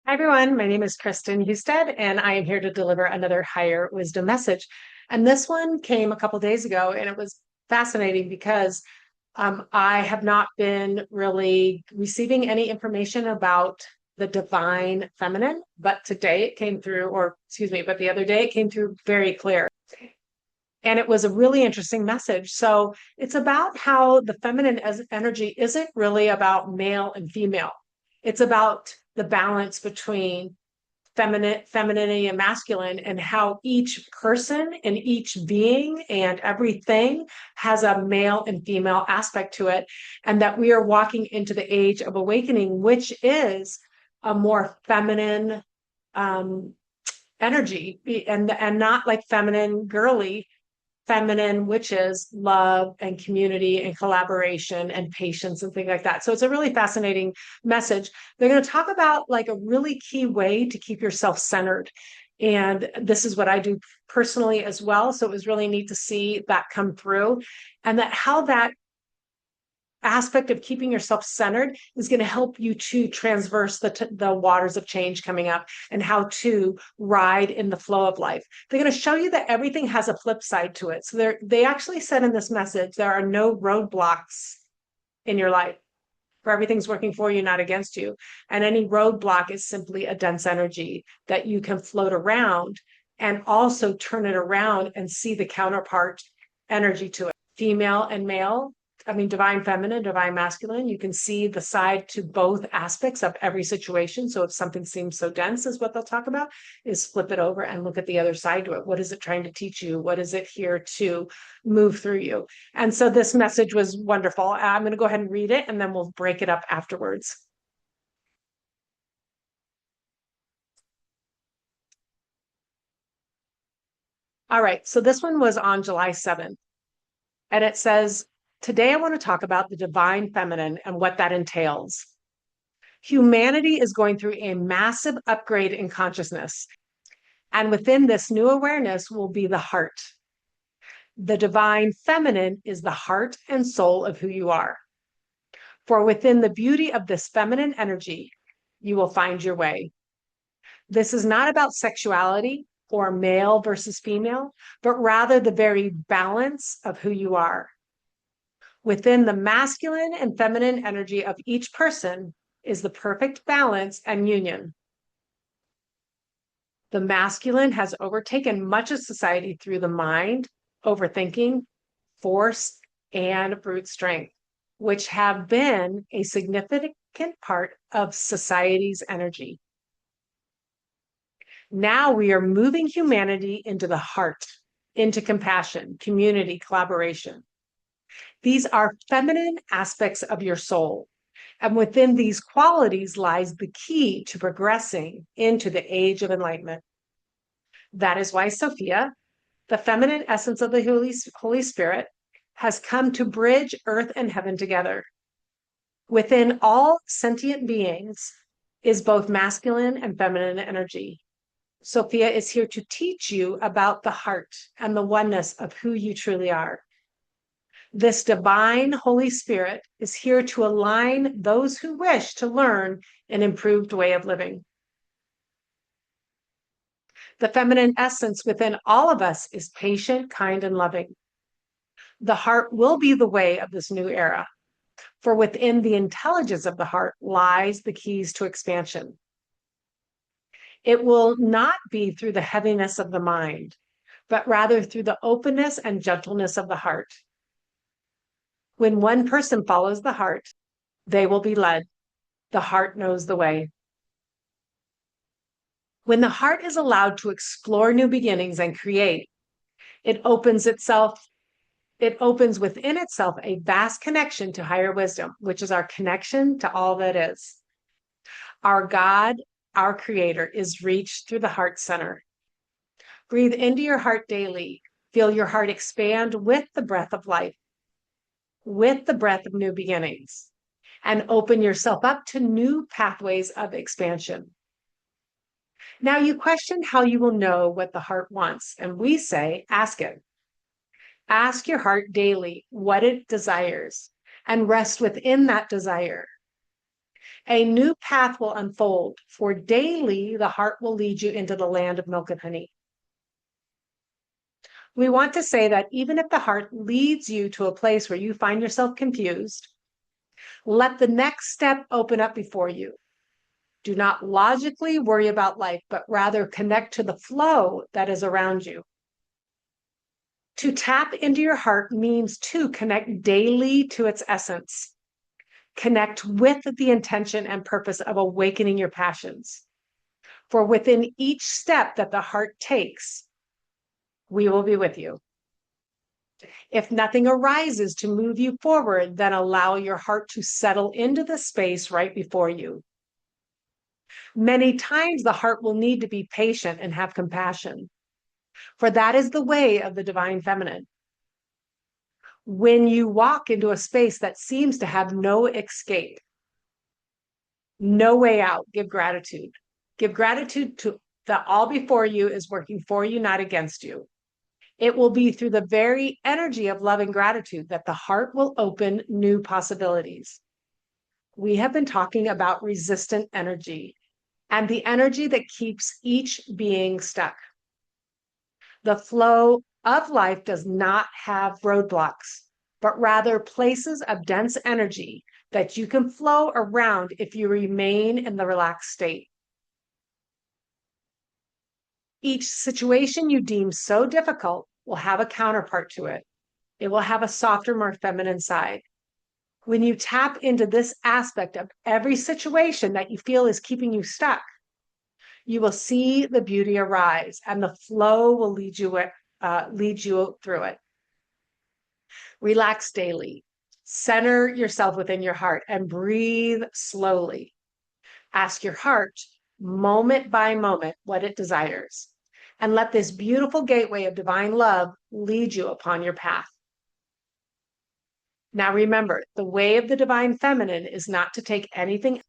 Hi, everyone. My name is Kristen Husted, and I am here to deliver another higher wisdom message. And this one came a couple days ago, and it was fascinating because I have not been really receiving any information about the divine feminine, but today it came through, or excuse me, but the other day it came through very clear. And it was a really interesting message. So it's about how the feminine as energy isn't really about male and female. It's about the balance between femininity and masculine, and how each person and each being and everything has a male and female aspect to it. And that we are walking into the age of awakening, which is a more feminine um, energy and not like feminine girly, feminine, which is love and community and collaboration and patience and things like that. So it's a really fascinating message. They're going to talk about like a really key way to keep yourself centered. And this is what I do personally as well. So it was really neat to see that come through, and that how that aspect of keeping yourself centered is going to help you to transverse the waters of change coming up, and how to ride in the flow of life. They're going to show you that everything has a flip side to it. So they actually said in this message, there are no roadblocks in your life. For everything's working for you, not against you. And any roadblock is simply a dense energy that you can float around and also turn it around and see the counterpart energy to it. Female and male, I mean, divine feminine, divine masculine, you can see the side to both aspects of every situation. So if something seems so dense, is what they'll talk about, is flip it over and look at the other side to it. What is it trying to teach you? What is it here to move through you? And so this message was wonderful. I'm going to go ahead and read it, and then we'll break it up afterwards. All right. So this one was on July 7th. And it says, today I want to talk about the divine feminine and what that entails. Humanity is going through a massive upgrade in consciousness. And within this new awareness will be the heart. The divine feminine is the heart and soul of who you are. For within the beauty of this feminine energy, you will find your way. This is not about sexuality or male versus female, but rather the very balance of who you are. Within the masculine and feminine energy of each person is the perfect balance and union. The masculine has overtaken much of society through the mind, overthinking, force, and brute strength, which have been a significant part of society's energy. Now we are moving humanity into the heart, into compassion, community, collaboration. These are feminine aspects of your soul. And within these qualities lies the key to progressing into the age of enlightenment. That is why Sophia, the feminine essence of the Holy Spirit, has come to bridge earth and heaven together. Within all sentient beings is both masculine and feminine energy. Sophia is here to teach you about the heart and the oneness of who you truly are. This divine Holy Spirit is here to align those who wish to learn an improved way of living. The feminine essence within all of us is patient, kind, and loving. The heart will be the way of this new era, for within the intelligence of the heart lies the keys to expansion. It will not be through the heaviness of the mind, but rather through the openness and gentleness of the heart. When one person follows the heart, they will be led. The heart knows the way. When the heart is allowed to explore new beginnings and create, it opens within itself a vast connection to higher wisdom, which is our connection to all that is. Our God, our creator, is reached through the heart center. Breathe into your heart daily. Feel your heart expand with the breath of life, with the breath of new beginnings, and open yourself up to new pathways of expansion. Now you question how you will know what the heart wants, and we say, ask it. Ask your heart daily what it desires, and rest within that desire. A new path will unfold, for daily the heart will lead you into the land of milk and honey. We want to say that even if the heart leads you to a place where you find yourself confused, let the next step open up before you. Do not logically worry about life, but rather connect to the flow that is around you. To tap into your heart means to connect daily to its essence. Connect with the intention and purpose of awakening your passions. For within each step that the heart takes, we will be with you. If nothing arises to move you forward, then allow your heart to settle into the space right before you. Many times the heart will need to be patient and have compassion, for that is the way of the divine feminine. When you walk into a space that seems to have no escape, no way out, give gratitude. Give gratitude to that all before you is working for you, not against you. It will be through the very energy of love and gratitude that the heart will open new possibilities. We have been talking about resistant energy and the energy that keeps each being stuck. The flow of life does not have roadblocks, but rather places of dense energy that you can flow around if you remain in the relaxed state. Each situation you deem so difficult will have a counterpart to it. It will have a softer, more feminine side. When you tap into this aspect of every situation that you feel is keeping you stuck, you will see the beauty arise and the flow will lead you through it. Relax daily. Center yourself within your heart and breathe slowly. Ask your heart, moment by moment, what it desires. And let this beautiful gateway of divine love lead you upon your path. Now remember, the way of the divine feminine is not to take anything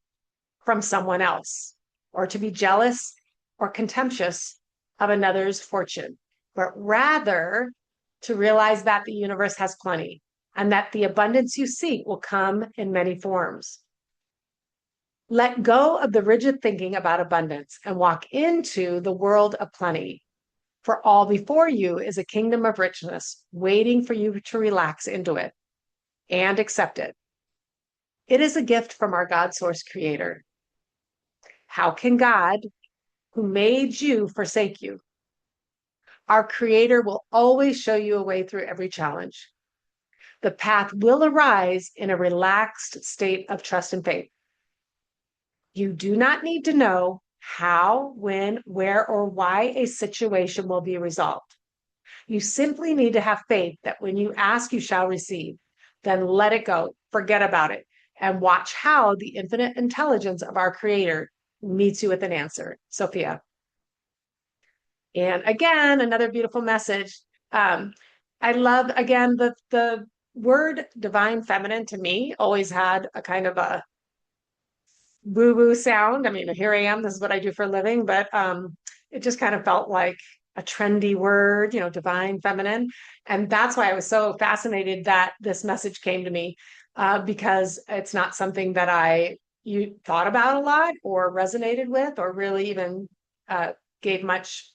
from someone else or to be jealous or contemptuous of another's fortune, but rather to realize that the universe has plenty and that the abundance you seek will come in many forms. Let go of the rigid thinking about abundance and walk into the world of plenty. For all before you is a kingdom of richness waiting for you to relax into it and accept it. It is a gift from our God source creator. How can God, who made you, forsake you? Our creator will always show you a way through every challenge. The path will arise in a relaxed state of trust and faith. You do not need to know how, when, where, or why a situation will be resolved. You simply need to have faith that when you ask, you shall receive. Then let it go, forget about it, and watch how the infinite intelligence of our creator meets you with an answer. Sophia. And again, another beautiful message. I love, again, the word divine feminine to me always had a kind of a woo-woo sound. I mean, here I am, this is what I do for a living, but it just kind of felt like a trendy word, divine feminine. And that's why I was so fascinated that this message came to me, because it's not something that you thought about a lot or resonated with or really even gave much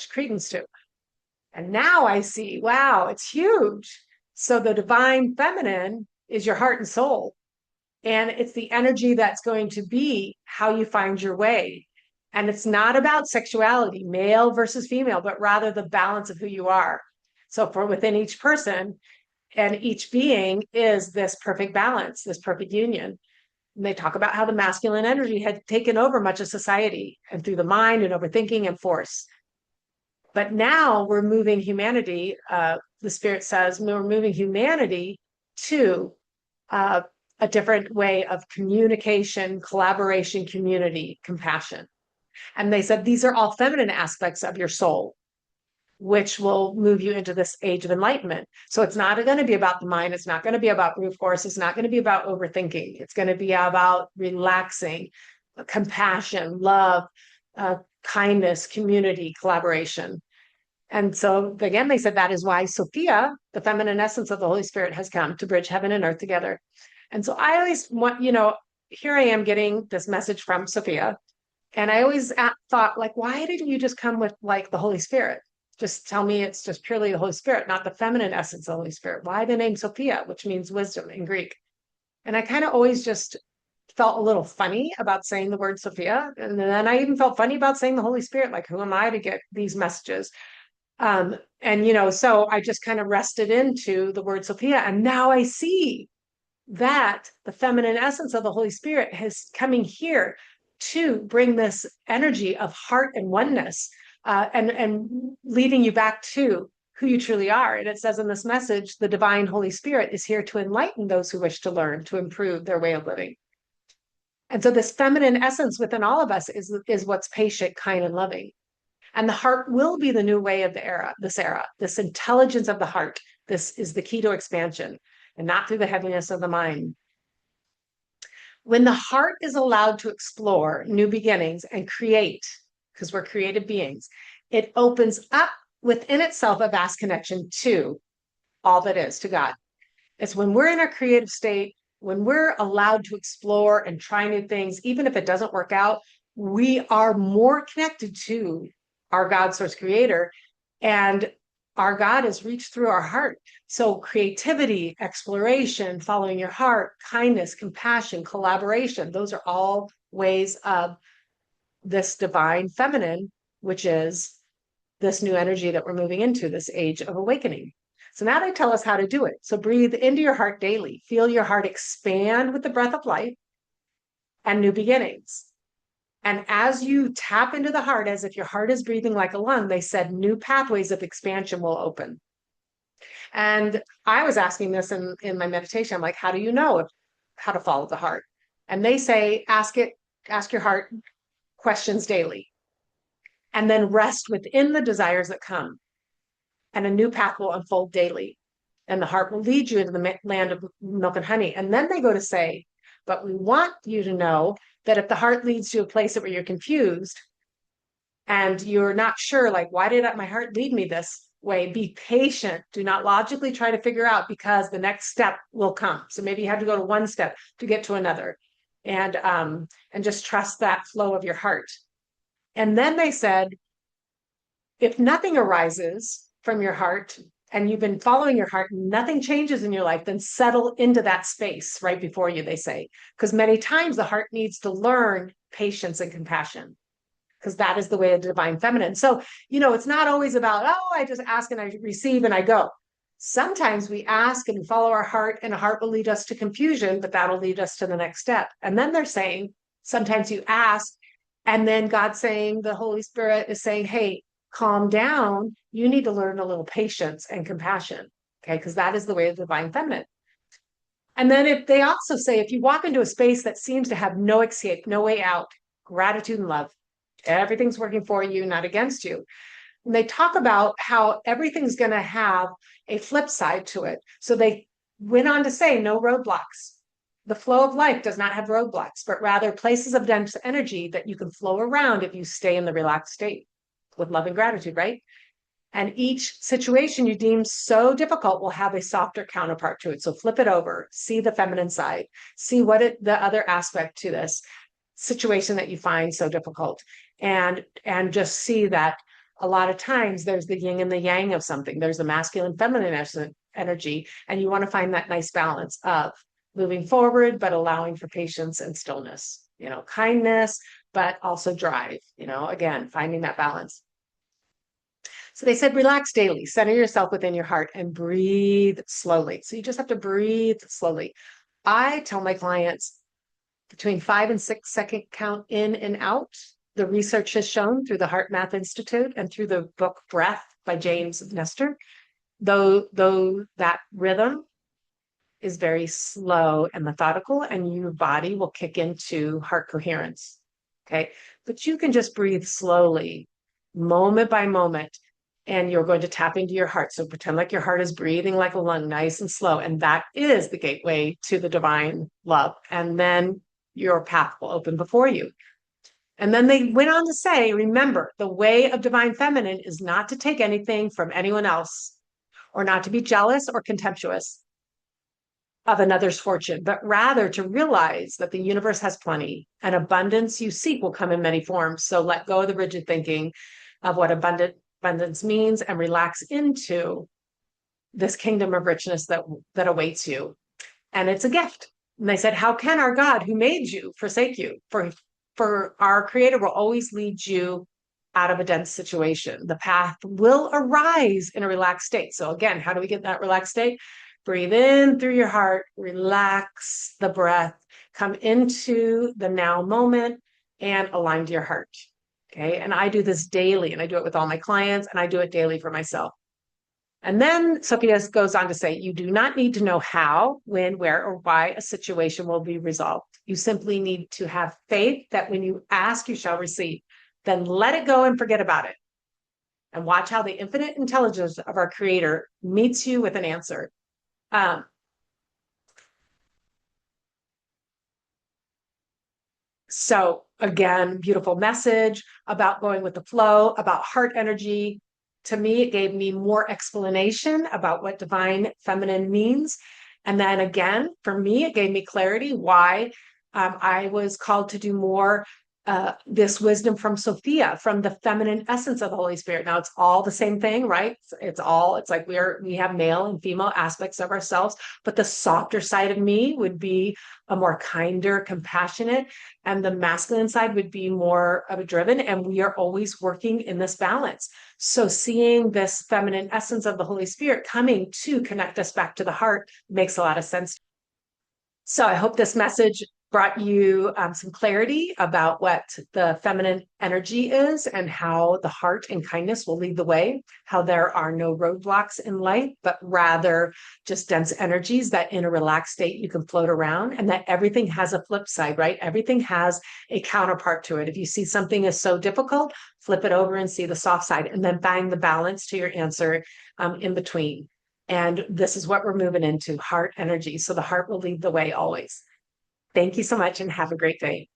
credence to. And now I see, wow, it's huge. So the divine feminine is your heart and soul. And it's the energy that's going to be how you find your way. And it's not about sexuality, male versus female, but rather the balance of who you are. So for within each person and each being is this perfect balance, this perfect union. And they talk about how the masculine energy had taken over much of society and through the mind and overthinking and force. But now we're moving humanity, the spirit says, we're moving humanity to a different way of communication, collaboration, community, compassion. And they said these are all feminine aspects of your soul, which will move you into this age of enlightenment. So it's not going to be about the mind. It's not going to be about brute force. It's not going to be about overthinking. It's going to be about relaxing, compassion, love, kindness, community, collaboration. And so again, they said that is why Sophia, the feminine essence of the Holy Spirit, has come to bridge heaven and earth together. And so I always want, here I am getting this message from Sophia. And I always thought, like, why didn't you just come with like the Holy Spirit? Just tell me it's just purely the Holy Spirit, not the feminine essence of the Holy Spirit. Why the name Sophia, which means wisdom in Greek? And I kind of always just felt a little funny about saying the word Sophia. And then I even felt funny about saying the Holy Spirit. Like, who am I to get these messages? And, so I just kind of rested into the word Sophia. And now I see that the feminine essence of the Holy Spirit is coming here to bring this energy of heart and oneness, and leading you back to who you truly are. And it says in this message, the divine Holy Spirit is here to enlighten those who wish to learn, to improve their way of living. And so this feminine essence within all of us is what's patient, kind, and loving. And the heart will be the new way of this intelligence of the heart. This is the key to expansion, and not through the heaviness of the mind. When the heart is allowed to explore new beginnings and create, because we're creative beings, it opens up within itself a vast connection to all that is, to God. It's when we're in a creative state, when we're allowed to explore and try new things, even if it doesn't work out, we are more connected to our God source creator, and our God is reached through our heart. So creativity, exploration, following your heart, kindness, compassion, collaboration, those are all ways of this divine feminine, which is this new energy that we're moving into, this age of awakening. So now they tell us how to do it. So breathe into your heart daily. Feel your heart expand with the breath of life and new beginnings. And as you tap into the heart, as if your heart is breathing like a lung, they said new pathways of expansion will open. And I was asking this in my meditation. I'm like, how do you know how to follow the heart? And they say, ask your heart questions daily. And then rest within the desires that come. And a new path will unfold daily. And the heart will lead you into the land of milk and honey. And then they go to say, but we want you to know that if the heart leads to a place where you're confused and you're not sure, like, why did my heart lead me this way? Be patient. Do not logically try to figure out, because the next step will come. So maybe you have to go to one step to get to another, and just trust that flow of your heart. And then they said, if nothing arises from your heart and you've been following your heart, nothing changes in your life, then settle into that space right before you, they say. Because many times the heart needs to learn patience and compassion, because that is the way of the divine feminine. So, it's not always about, oh, I just ask and I receive and I go. Sometimes we ask and follow our heart, and a heart will lead us to confusion, but that'll lead us to the next step. And then they're saying, sometimes you ask, and then God's saying, the Holy Spirit is saying, hey, calm down. You need to learn a little patience and compassion, okay? Because that is the way of the divine feminine. And then if they also say, if you walk into a space that seems to have no escape, no way out, gratitude and love, everything's working for you, not against you. And they talk about how everything's going to have a flip side to it. So they went on to say, no roadblocks. The flow of life does not have roadblocks, but rather places of dense energy that you can flow around if you stay in the relaxed state with love and gratitude, right? And each situation you deem so difficult will have a softer counterpart to it. So flip it over, see the feminine side, see the other aspect to this situation that you find so difficult, and just see that a lot of times there's the yin and the yang of something. There's the masculine, feminine energy, and you want to find that nice balance of moving forward, but allowing for patience and stillness, kindness, but also drive, again, finding that balance. So they said, relax daily, center yourself within your heart and breathe slowly. So you just have to breathe slowly. I tell my clients between 5 and 6 second count in and out. The research has shown through the Heart Math Institute and through the book Breath by James Nestor, though that rhythm is very slow and methodical, and your body will kick into heart coherence. Okay. But you can just breathe slowly, moment by moment, and you're going to tap into your heart. So pretend like your heart is breathing like a lung, nice and slow. And that is the gateway to the divine love. And then your path will open before you. And then they went on to say, remember, the way of divine feminine is not to take anything from anyone else, or not to be jealous or contemptuous. of another's fortune, but rather to realize that the universe has plenty and abundance you seek will come in many forms. So let go of the rigid thinking of what abundance means and relax into this kingdom of richness that awaits you. And it's a gift. And they said, how can our God who made you forsake you? For our creator will always lead you out of a dense situation. The path will arise in a relaxed state. So again, how do we get that relaxed state? Breathe in through your heart, relax the breath, come into the now moment and align to your heart. Okay. And I do this daily, and I do it with all my clients, and I do it daily for myself. And then Sophia goes on to say, you do not need to know how, when, where, or why a situation will be resolved. You simply need to have faith that when you ask, you shall receive. Then let it go and forget about it. And watch how the infinite intelligence of our creator meets you with an answer. So again, beautiful message about going with the flow, about heart energy. To me, it gave me more explanation about what divine feminine means. And then again, for me, it gave me clarity why I was called to do more this wisdom from Sophia, from the feminine essence of the Holy Spirit. Now it's all the same thing, right? It's like we have male and female aspects of ourselves, but the softer side of me would be a more kinder, compassionate, and the masculine side would be more of a driven. And we are always working in this balance. So seeing this feminine essence of the Holy Spirit coming to connect us back to the heart makes a lot of sense. So I hope this message brought you some clarity about what the feminine energy is and how the heart and kindness will lead the way, how there are no roadblocks in life, but rather just dense energies that in a relaxed state you can float around, and that everything has a flip side, right? Everything has a counterpart to it. If you see something is so difficult, flip it over and see the soft side, and then bang the balance to your answer in between. And this is what we're moving into, heart energy. So the heart will lead the way always. Thank you so much and have a great day.